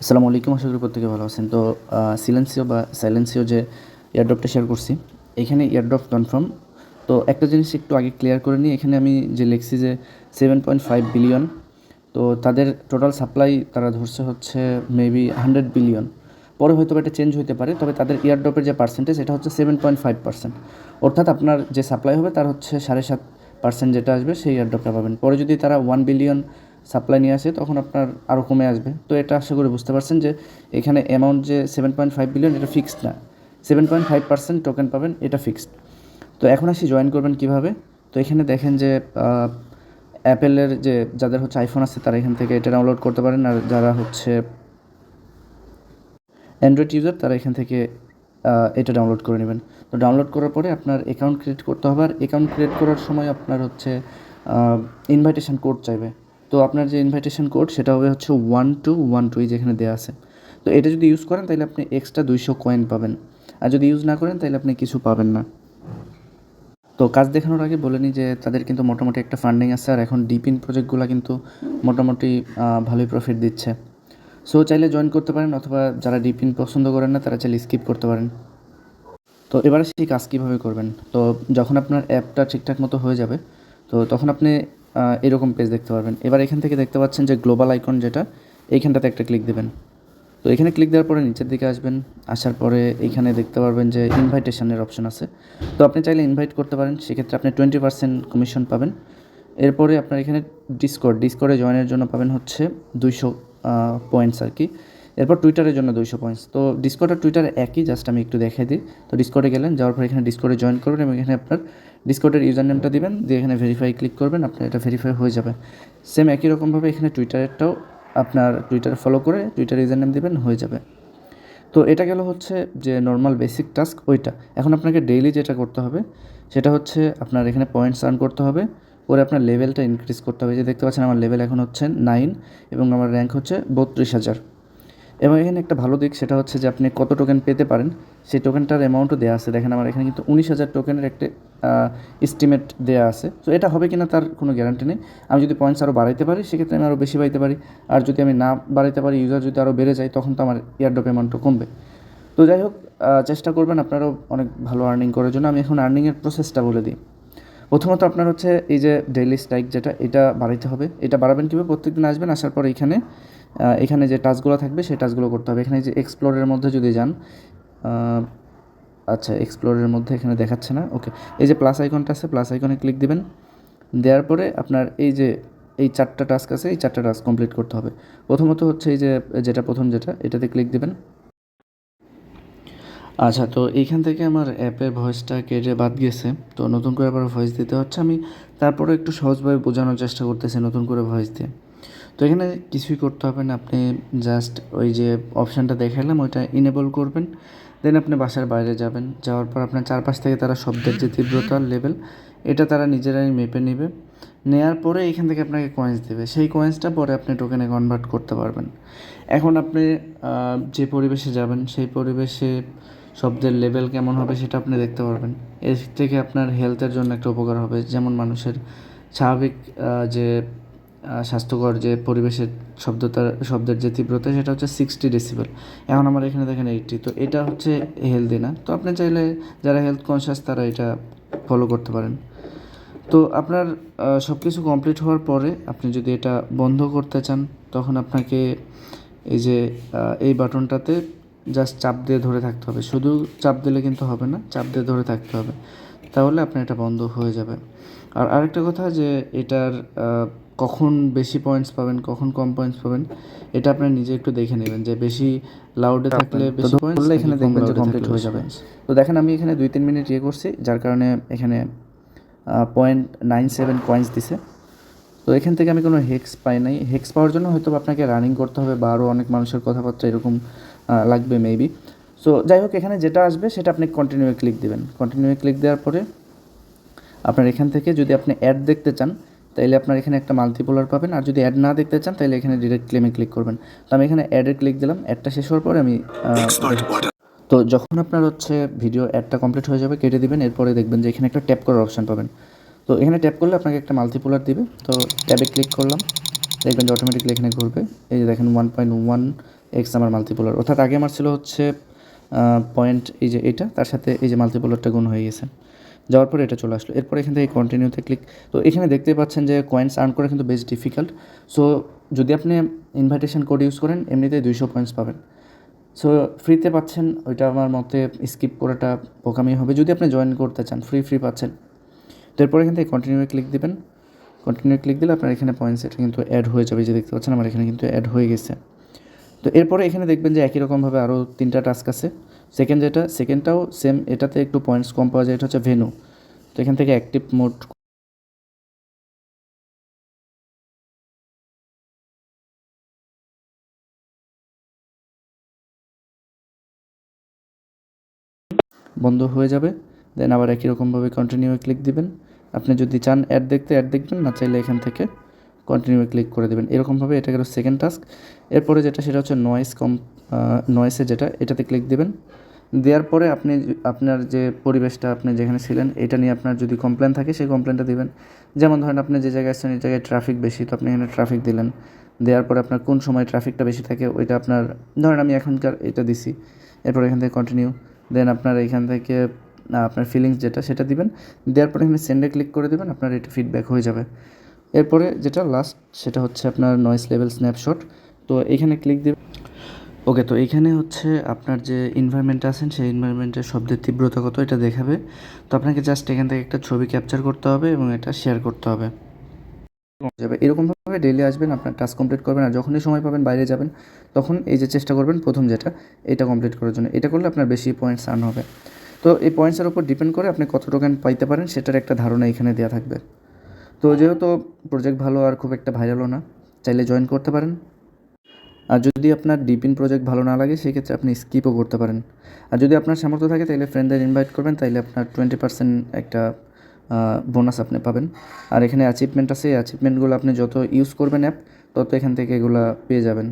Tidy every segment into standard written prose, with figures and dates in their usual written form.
আসসালামু আলাইকুম, আশা করি প্রত্যেকে ভালো আছেন। তো সিলেন্সিও বা সাইলেন্সিও যে এয়ারড্রপটা শেয়ার করছি, এখানে এয়ারড্রপ কনফার্ম। তো একটা জিনিস একটু আগে ক্লিয়ার করে নিই, এখানে আমি যে লিখছি যে 7.5 বিলিয়ন, তো তাদের টোটাল সাপ্লাই তারা ধরছে হচ্ছে মেবি 100 বিলিয়ন। পরে হয়তো এটা চেঞ্জ হতে পারে, তবে তাদের এয়ারড্রপের যে পার্সেন্টেজ এটা হচ্ছে 7.5%। অর্থাৎ আপনার যে সাপ্লাই হবে তার হচ্ছে 7.5% যেটা আসবে সেই এয়ারড্রপটা পাবেন। পরে যদি তারা 1 বিলিয়ন সাপ্লাই নিয়ে আসে তখন আপনার আরও কমে আসবে। তো এটা আশা করি বুঝতে পারছেন যে এখানে অ্যামাউন্ট যে 7.5 বিলিয়ন এটা ফিক্সড না, 7.5% টোকেন পাবেন, এটা ফিক্সড। তো এখন আসি জয়েন করবেন কিভাবে। তো এখানে দেখেন যে অ্যাপেলের যে যাদের হচ্ছে আইফোন আছে তারা এখান থেকে এটা ডাউনলোড করতে পারেন, আর যারা হচ্ছে অ্যান্ড্রয়েড ইউজার তারা এখান থেকে এটা ডাউনলোড করে নেবেন। তো ডাউনলোড করার পরে আপনার অ্যাকাউন্ট ক্রিয়েট করতে হবে, আর অ্যাকাউন্ট ক্রিয়েট করার সময় আপনার হচ্ছে ইনভাইটেশন কোড চাইবে। তো আপনার যে ইনভাইটেশন কোড সেটা হবে হচ্ছে 1212, এই যেখানে দেওয়া আছে। তো এটা যদি ইউজ করেন তাহলে আপনি এক্সট্রা 200 কয়েন পাবেন, আর যদি ইউজ না করেন তাহলে আপনি কিছু পাবেন না। তো কাজ দেখানোর আগে বলে নিই যে তাদের কিন্তু মোটামুটি একটা ফান্ডিং আছে, আর এখন ডিপিন প্রজেক্টগুলো কিন্তু মোটামুটি ভালোই প্রফিট দিচ্ছে। সো চাইলে জয়েন করতে পারেন, অথবা যারা ডিপিন পছন্দ করেন না তারা চাইলে স্কিপ করতে পারেন। তো এবারে সেই কাজ কীভাবে করবেন। তো যখন আপনার অ্যাপটা ঠিকঠাক মতো হয়ে যাবে, তো তখন আপনি এরকম পেজ দেখতে পারবেন। এবার এখান থেকে দেখতে পাচ্ছেন যে গ্লোবাল আইকন, যেটা এইখানটাতে একটা ক্লিক দেবেন। তো এখানে ক্লিক দেওয়ার পরে নিচের দিকে আসবেন, আসার পরে এইখানে দেখতে পারবেন যে ইনভাইটেশনের অপশন আছে। তো আপনি চাইলে ইনভাইট করতে পারেন, সেক্ষেত্রে আপনি 20% কমিশন পাবেন। এরপরে আপনার এখানে ডিসকর্ডে জয়েনের জন্য পাবেন হচ্ছে 200 পয়েন্টস আর কি। এরপর টুইটারের জন্য 200 পয়েন্টস। তো ডিসকর্ড আর টুইটার একই, জাস্ট আমি একটু দেখাই দিই। তো ডিসকর্ডে গেলেন, যাওয়ার পর এখানে ডিসকর্ডে জয়েন করবেন এবং এখানে আপনার ডিসকর্ডের ইউজার নেমটা দিবেন, দিয়ে এখানে ভেরিফাই ক্লিক করবেন, আপনার এটা ভেরিফাই হয়ে যাবে। সেম একই রকমভাবে এখানে টুইটারেরটাও আপনার টুইটার ফলো করে টুইটার ইউজার নেম দিবেন, হয়ে যাবে। তো এটা গেল হচ্ছে যে নর্মাল বেসিক টাস্ক ওইটা। এখন আপনাকে ডেইলি যেটা করতে হবে সেটা হচ্ছে আপনার এখানে পয়েন্টস আর্ন করতে হবে, পরে আপনার লেভেলটা ইনক্রিজ করতে হবে। যে দেখতে পাচ্ছেন আমার লেভেল এখন হচ্ছে 9 এবং আমার র্যাঙ্ক হচ্ছে 32,000। এবং এখানে একটা ভালো দিক সেটা হচ্ছে যে আপনি কত টোকেন পেতে পারেন সেই টোকেনটার অ্যামাউন্টও দেওয়া আছে। দেখেন আমার এখানে কিন্তু 19,000 টোকেনের একটা এস্টিমেট দেওয়া আছে। তো এটা হবে কিনা তার কোনো গ্যারান্টি নেই। আমি যদি পয়েন্টস আরও বাড়াইতে পারি সেক্ষেত্রে আমি আরও বেশি পাইতে পারি, আর যদি আমি না বাড়াইতে পারি, ইউজার যদি আরও বেড়ে যায়, তখন তো আমার এয়ারড্রপ অ্যামাউন্টও কমবে। তো যাই হোক, চেষ্টা করবেন আপনারাও অনেক ভালো আর্নিং করার জন্য। আমি এখন আর্নিংয়ের প্রসেসটা বলে দিই। প্রথমত আপনার হচ্ছে এই যে ডেইলি স্ট্রাইক যেটা, এটা বাড়াইতে হবে। এটা বাড়াবেন কীভাবে, প্রত্যেকদিন আসবেন, আসার পর এখানে যে টাস্কগুলো থাকবে সেই টাস্কগুলো করতে হবে। এখানে যে এক্সপ্লোরের মধ্যে যদি যান, আচ্ছা এক্সপ্লোরের মধ্যে এখানে দেখাচ্ছে না, ওকে। এই যে প্লাস আইকনটা আছে, প্লাস আইকনে ক্লিক দিবেন, দেওয়ার পরে আপনার এই 4টা টাস্ক আছে, এই 4টা টাস্ক কমপ্লিট করতে হবে। প্রথমত হচ্ছে এই যে যেটা এটাতে ক্লিক দিবেন। আচ্ছা, তো এইখান থেকে আমার অ্যাপের ভয়েসটা কেটে বাদ গেছে, তো নতুন করে আবার ভয়েস দিতে হচ্ছে। আমি তারপরে একটু সহজভাবে বোঝানোর চেষ্টা করতেছি নতুন করে ভয়েস দিয়ে। তো এখানে কিছুই করতে হবে না, আপনি জাস্ট ওই যে অপশানটা দেখালাম ওইটা ইনেবল করবেন, দেন আপনি বাসার বাইরে যাবেন। যাওয়ার পর আপনার চারপাশ থেকে তারা শব্দের যে তীব্রতার লেভেল এটা তারা নিজেরাই মেপে নেবে। নেওয়ার পরে এখান থেকে আপনাকে কয়েন্স দেবে, সেই কয়েন্সটা পরে আপনি টোকেনে কনভার্ট করতে পারবেন। এখন আপনি যে পরিবেশে যাবেন সেই পরিবেশে শব্দের লেভেল কেমন হবে সেটা আপনি দেখতে পারবেন। এর থেকে আপনার হেলথের জন্য একটা উপকার হবে, যেমন মানুষের স্বাভাবিক যে স্বাস্থ্যকর যে পরিবেশের শব্দের যে তীব্রতা সেটা হচ্ছে 60 ডেসিবেল। এখন আমার এখানে দেখেন 80, তো এটা হচ্ছে হেলদি না। তো আপনি চাইলে যারা হেলথ কনসিয়াস তারা এটা ফলো করতে পারেন। তো আপনার সব কিছু কমপ্লিট হওয়ার পরে আপনি যদি এটা বন্ধ করতে চান, তখন আপনাকে এই যে এই বাটনটাতে জাস্ট চাপ দিয়ে ধরে থাকতে হবে। শুধু চাপ দিলে কিন্তু হবে না, চাপ দিয়ে ধরে থাকতে হবে, তাহলে আপনার এটা বন্ধ হয়ে যাবে। আর আরেকটা কথা যে এটার কখন বেশি পয়েন্টস পাবেন, কখন কম পয়েন্টস পাবেন, এটা আপনি নিজে একটু দেখে নেবেন যে বেশি লাউডে থাকলে বেশি পয়েন্টস, এখানে দেখবেন যে কমপ্লিট হয়ে যাবে। তো দেখেন আমি এখানে 2-3 মিনিট করছি, যার কারণে এখানে 0.97 কয়েন্স দিছে। তো এখান থেকে আমি কোনো হেক্স পাই নাই। হেক্স পাওয়ার জন্য হয়তো আপনাকে রানিং করতে হবে বা আরও অনেক মানুষের কথাবার্তা এরকম লাগবে মেবি। সো যাই হোক, এখানে যেটা আসবে সেটা আপনি কন্টিনিউয়ে ক্লিক দেবেন। কন্টিনিউয়ে ক্লিক দেওয়ার পরে আপনার এখান থেকে যদি আপনি অ্যাড দেখতে চান তাইলে আপনার এখানে একটা মাল্টিপোলার পাবেন, আর যদি অ্যাড না দেখতে চান তাহলে এখানে ডিরেক্ট ক্লেমে ক্লিক করবেন। তো আমি এখানে অ্যাডে ক্লিক দিলাম, অ্যাডটা শেষ হওয়ার পরে আমি তো যখন আপনার হচ্ছে ভিডিও অ্যাডটা কমপ্লিট হয়ে যাবে কেটে দিবেন, এরপরে দেখবেন যে এখানে একটা ট্যাপ করার অপশান পাবেন। তো এখানে ট্যাপ করলে আপনাকে একটা মাল্টিপোলার দিবে। তো ট্যাবে ক্লিক করলাম, দেখবেন যে অটোমেটিকলি এখানে ঘুরবে। এই যে দেখেন 1.1 এক্স আমার মাল্টিপোলার, অর্থাৎ আগে আমার ছিল হচ্ছে পয়েন্ট এই যে এটা, তার সাথে এই যে মাল্টিপোলারটা গুণ হয়ে গেছে, যাওয়ার পরে এটা চলে আসলো। এরপর এখান থেকে কন্টিনিউতে ক্লিক। তো এখানে দেখতে পাচ্ছেন যে কয়েন্স আর্ন করা কিন্তু বেশ ডিফিকাল্ট। সো যদি আপনি ইনভাইটেশন কোড ইউজ করেন এমনিতেই 200 পয়েন্টস পাবেন। সো ফ্রিতে পাচ্ছেন, ওইটা আমার মতে স্কিপ করাটা বোকামি হবে। যদি আপনি জয়েন করতে চান ফ্রি পাচ্ছেন। তো এরপর এখান থেকে কন্টিনিউ ক্লিক দিবেন। কন্টিনিউ ক্লিক দিলে আপনার এখানে পয়েন্টস এটা কিন্তু অ্যাড হয়ে যাবে, যে দেখতে পাচ্ছেন আমার এখানে কিন্তু অ্যাড হয়ে গেছে। তো এরপরে এখানে দেখবেন যে একই রকমভাবে আরও 3টা টাস্ক আছে। সেকেন্ডটাও সেম, এটাতে একটু পয়েন্টস কম পাওয়া যায়, এটা হচ্ছে ভেনু। তো এখান থেকে অ্যাক্টিভ মোড বন্ধ হয়ে যাবে। দেন আবার একই রকমভাবে কন্টিনিউ ক্লিক দিবেন। আপনি যদি চান অ্যাড দেখতে অ্যাড দেখবেন, না চাইলে এখান থেকে কন্টিনিউ ক্লিক করে দেবেন। এরকমভাবে এটা গেল সেকেন্ড টাস্ক। এরপরে যেটা সেটা হচ্ছে নয়েসে যেটা, এটাতে ক্লিক দিবেন। দেওয়ার পরে আপনি আপনার যে পরিবেশটা আপনি যেখানে ছিলেন এটা নিয়ে আপনার যদি কমপ্লেন থাকে সেই কমপ্লেনটা দিবেন। যেমন ধরেন আপনি যে জায়গায় আছেন এই জায়গায় ট্রাফিক বেশি, তো আপনি এখানে ট্রাফিক দিলেন। দেওয়ার পরে আপনার কোন সময় ট্রাফিকটা বেশি থাকে ওইটা আপনার, ধরেন আমি এখনকার এটা দিছি। এরপর এখান থেকে কন্টিনিউ। দেন আপনার এখান থেকে আপনার ফিলিংস যেটা সেটা দিবেন। দেওয়ার পরে এখানে সেন্ডে ক্লিক করে দেবেন, আপনার এটা ফিডব্যাক হয়ে যাবে। এরপরে যেটা লাস্ট সেটা হচ্ছে আপনার নয়েজ লেভেল স্ন্যাপশট। তো এখানে ক্লিক দেবেন। ওকে, তো এখানে হচ্ছে আপনার যে এনভায়রনমেন্টে আছেন সেই এনভায়রনমেন্টের শব্দের তীব্রতা কত এটা দেখাবে। তো আপনাকে জাস্ট এখান থেকে একটা ছবি ক্যাপচার করতে হবে এবং এটা শেয়ার করতে হবে। যাবে এরকমভাবে ডেইলি আসবেন, আপনার টাস্ক কমপ্লিট করবেন, আর যখনই সময় পাবেন বাইরে যাবেন তখন এই যে চেষ্টা করবেন প্রথম যেটা এটা কমপ্লিট করার জন্য। এটা করলে আপনার বেশি পয়েন্টস আর্ন হবে। তো এই পয়েন্টসের উপর ডিপেন্ড করে আপনি কত টোকেন পাইতে পারেন সেটার একটা ধারণা এখানে দেওয়া থাকবে। তো যেহেতু প্রজেক্ট ভালো আর খুব একটা ভাইরালও না, চাইলে জয়েন করতে পারেন। আর যদি আপনার ডিপ ইন প্রজেক্ট ভালো না লাগে সেক্ষেত্রে আপনি স্কিপও করতে পারেন। আর যদি আপনার সামর্থ্য থাকে তাহলে ফ্রেন্ডদের ইনভাইট করবেন, তাইলে আপনার 20% একটা বোনাস আপনি পাবেন। আর এখানে অ্যাচিভমেন্ট আছে, এই অ্যাচিভমেন্টগুলো আপনি যত ইউজ করবেন অ্যাপ তত এখান থেকে এগুলো পেয়ে যাবেন।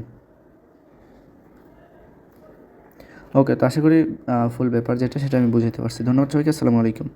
ওকে, তো আশা করি ফুল ব্যাপার যেটা সেটা আমি বুঝাতে পারছি। ধন্যবাদ সবাইকে, আসসালামু আলাইকুম।